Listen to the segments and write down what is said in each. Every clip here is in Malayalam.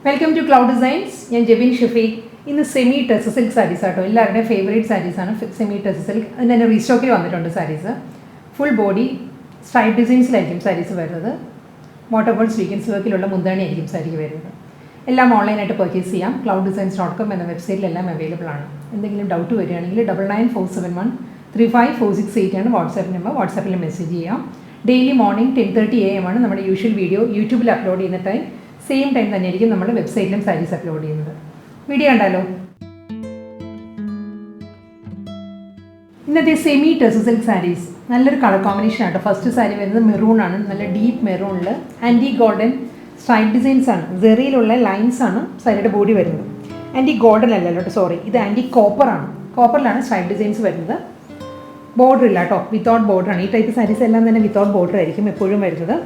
Welcome to Cloud Designs. I am Jebin Shafiq. In the semi-Tusser silk sarees, everyone's favorite sarees are semi-Tusser silk. And then restock sarees. Full body stripe designs sarees. Waterfall Dzigns work Bhandhini saree. All online at purchase clouddesigns.com and the website available. If you have doubt, 99471 35468 and WhatsApp number. WhatsApp message. Daily morning 10:30 AM our usual video YouTube upload in the time. Same time we upload website sarees upload video kandalo. This semi-Tusser silk sarees. Nalloru color combination. First saree is maroon, deep maroon, anti-golden stripe designs. Zeri lines saree body. Anti-golden, sorry, this is anti-copper. Copper stripe designs. Border without border. This type of sarees without border.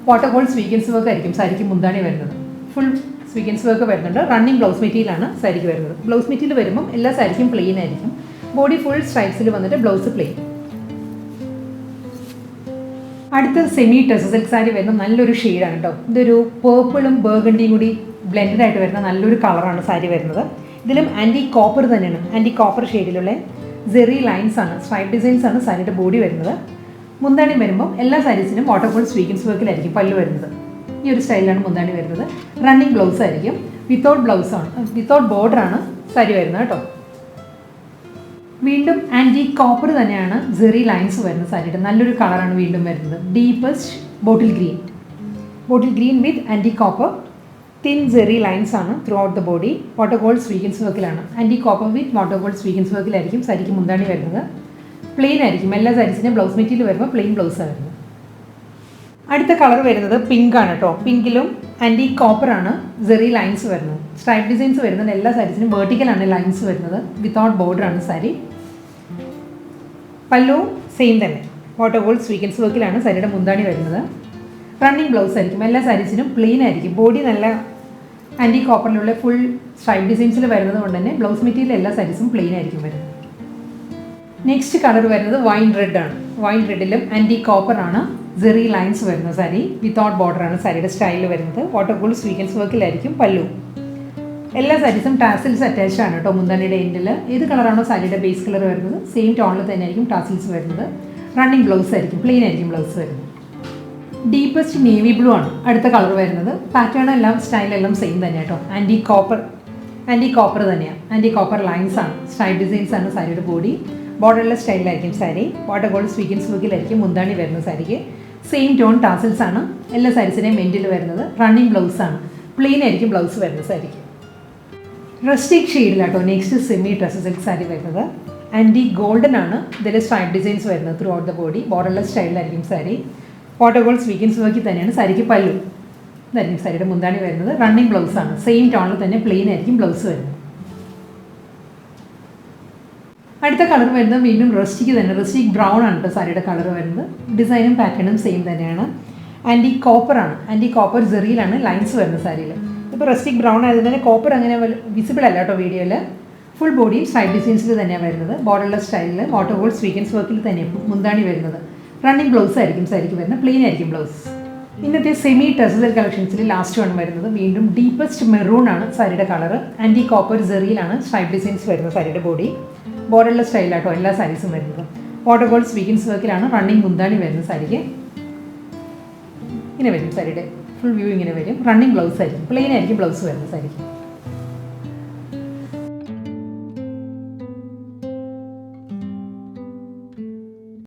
Waterfall Dzigns work saree full Dzigns work running blouse material saree blouse material all saree plain body full stripes blouse plain. Adutha semi-Tusser silk saree nalloru shade aanu idu purple and burgundy kudi blended aayittu varuna nalloru color aanu saree varunathu idilum anti copper thaneyanu anti copper shade ilulla zeri lines aanu stripe designs aanu saree body varunathu Bhandhini വരുമ്പോൾ എല്ലാ സാരീസിനും വാട്ടർഫോൾ സ്വീക്കൻസ് വർക്കിലായിരിക്കും പല്ലു വരുന്നത്. ഈ ഒരു സ്റ്റൈലിലാണ് Bhandhini വരുന്നത്. റണ്ണിങ് ബ്ലൗസ് ആയിരിക്കും. വിത്തൗട്ട് ബ്ലൗസ് ആണ്. വിത്തൗട്ട് ബോർഡർ ആണ് സാരി വരുന്നത് കേട്ടോ. വീണ്ടും ആൻറ്റി കോപ്പർ തന്നെയാണ് ജെറി ലൈൻസ് വരുന്ന സാരിയുടെ നല്ലൊരു കളറാണ് വീണ്ടും വരുന്നത്. Deepest bottle green. Bottle green with antique copper thin zari lines ആണ് throughout the body. Waterfall sequins വർക്കിലാണ്. Antique copper with waterfall sequins വർക്കിലായിരിക്കും സാരിക്ക് Bhandhini വരുന്നത്. Plain ആയിരിക്കും എല്ലാ സാരീസിനും ബ്ലൗസ് മെറ്റീരിയൽ വരുമ്പോൾ പ്ലെയിൻ ബ്ലൗസ് ആയിരുന്നു. അടുത്ത കളർ വരുന്നത് പിങ്ക് ആണ് കേട്ടോ. പിങ്കിലും ആൻറ്റി കോപ്പർ ആണ് ജെറി ലൈൻസ് വരുന്നത്. സ്ട്രൈപ്പ് ഡിസൈൻസ് വരുന്നത് എല്ലാ സാരീസിനും വെർട്ടിക്കൽ ആണ് ലൈൻസ് വരുന്നത്. വിത്തൗട്ട് ബോർഡർ ആണ് സാരി. പല്ലു സെയിം തന്നെ വാട്ടർഫോൾ സ്വീക്കൻസ് വർക്കിലാണ് സാരിയുടെ Bhandhini വരുന്നത്. റണ്ണിങ് ബ്ലൗസ് ആയിരിക്കും എല്ലാ സാരീസിനും പ്ലെയിൻ ആയിരിക്കും. ബോഡി നല്ല ആൻറ്റി കോപ്പറിലുള്ള ഫുൾ സ്ട്രൈപ്പ് ഡിസൈൻസിൽ വരുന്നത് കൊണ്ട് തന്നെ ബ്ലൗസ് മെറ്റീരിയൽ എല്ലാ സാരീസും പ്ലെയിൻ ആയിരിക്കും വരുന്നത്. നെക്സ്റ്റ് കളർ വരുന്നത് വൈൻ റെഡ് ആണ്. വൈൻ റെഡിലും ആൻറ്റി കോപ്പർ ആണ് ജെറി ലൈൻസ് വരുന്ന സാരി. വിത്തൗട്ട് ബോർഡർ ആണ് സാരിയുടെ സ്റ്റൈൽ വരുന്നത്. വാട്ടർഫോൾ സ്വീക്കൻസ് വർക്കിലായിരിക്കും പല്ലു. എല്ലാ സാരീസും ടാസിൽസ് അറ്റാച്ച് ആണ് കേട്ടോ Bhandhiniയുടെ എൻഡിൽ. ഏത് കളറാണോ സാരിയുടെ ബേസ് കളർ വരുന്നത് സെയിം ടോണിൽ തന്നെ ആയിരിക്കും ടാസിൽസ് വരുന്നത്. റണ്ണിങ് ബ്ലൗസ് ആയിരിക്കും പ്ലെയിൻ ആയിരിക്കും ബ്ലൗസ് വരുന്നത്. ഡീപ്പസ്റ്റ് നേവി ബ്ലൂ ആണ് അടുത്ത കളർ വരുന്നത്. പാറ്റേൺ എല്ലാം സ്റ്റൈലെല്ലാം സെയിം തന്നെ കേട്ടോ. ആൻറ്റി കോപ്പർ തന്നെയാണ്. ആൻറ്റി കോപ്പർ ലൈൻസ് ആണ് സ്ട്രൈപ്പ് ഡിസൈൻസ് ആണ് സാരിയുടെ ബോഡി. ബോർഡർലെസ് സ്റ്റൈലിലായിരിക്കും സാരി. വാട്ടർഫോൾ സ്വീക്കൻസ് വർക്കിലായിരിക്കും Bhandhini വരുന്ന സാരിക്ക്. സെയിം ടോൺ ടാസിൽസ് ആണ് എല്ലാ സാരീസിനെയും എൻഡിൽ വരുന്നത്. റണ്ണിങ് ബ്ലൗസ് ആണ് പ്ലെയിൻ ആയിരിക്കും ബ്ലൗസ് വരുന്ന സാരിക്ക്. റസ്റ്റിക് ഷെയ്ഡിലാട്ടോ നെക്സ്റ്റ് semi-Tusser silk സാരി വരുന്നത്. ആൻറ്റി ഗോൾഡൻ ആണ് ഇതിൽ സ്ട്രൈപ്പ് ഡിസൈൻസ് വരുന്നത് throughout the body. Borderless സ്റ്റൈലിലായിരിക്കും സാരി. വാട്ടർഫോൾ സ്വീക്കൻസ് വർക്കിൽ തന്നെയാണ് സാരിക്ക് പല്ലു. ഇതായിരിക്കും സാരിയുടെ Bhandhini വരുന്നത്. റണ്ണിങ് ബ്ലൗസ് ആണ് സെയിം ടോണിൽ തന്നെ പ്ലെയിൻ ആയിരിക്കും ബ്ലൗസ് വരുന്നത്. അടുത്ത കളർ വരുന്നത് വീണ്ടും റസ്റ്റിക്ക് തന്നെ. റസ്റ്റിക് ബ്രൗൺ ആണ് കേട്ടോ സാരിയുടെ കളർ വരുന്നത്. ഡിസൈനും പാറ്റേണും സെയിം തന്നെയാണ്. ആൻറ്റി കോപ്പർ ആണ്. ആൻറ്റി കോപ്പർ ജെറിയിലാണ് ലൈൻസ് വരുന്നത് സാരിയിൽ. ഇപ്പോൾ റസ്റ്റിക് ബ്രൗൺ ആയതുകൊണ്ട് തന്നെ കോപ്പർ അങ്ങനെ വിസിബിൾ അല്ല കേട്ടോ വീഡിയോയിൽ. ഫുൾ ബോഡി സൈഡ് ഡിസൈൻസിൽ തന്നെയാണ് വരുന്നത്. ബോർഡർലെസ് സ്റ്റൈലിൽ വാട്ടർഫോൾ സ്വീക്കൻസ് വർക്കിൽ തന്നെയാണ് Bhandhini വരുന്നത്. റണ്ണിങ് ബ്ലൗസ് ആയിരിക്കും സാരിക്ക് വരുന്നത്. പ്ലെയിൻ ആയിരിക്കും ബ്ലൗസ്. ഇന്നത്തെ semi-Tusser silk കളക്ഷൻസിൽ ലാസ്റ്റ് വൺ വരുന്നത് വീണ്ടും ഡീപ്പസ്റ്റ് മെറൂൺ ആണ് സാരിയുടെ കളർ. ആൻറ്റി കോപ്പർ ജെറിയിലാണ് സ്ട്രൈപ്പ് ഡിസൈൻസ് വരുന്നത് സാരിയുടെ ബോഡി. ബോർഡർലെസ് സ്റ്റൈലാട്ടോ എല്ലാ സാരീസും വരുന്നത്. വാട്ടർഫോൾ സ്വീക്കൻസ് വർക്കിലാണ് റണ്ണിങ് Bhandhini വരുന്ന സാരിക്ക്. ഇങ്ങനെ വരും സാരിയുടെ ഫുൾ വ്യൂ ഇങ്ങനെ വരും. റണ്ണിങ് ബ്ലൗസ് ആയിരിക്കും പ്ലെയിൻ ആയിരിക്കും ബ്ലൗസ് വരുന്ന സാരിക്ക്.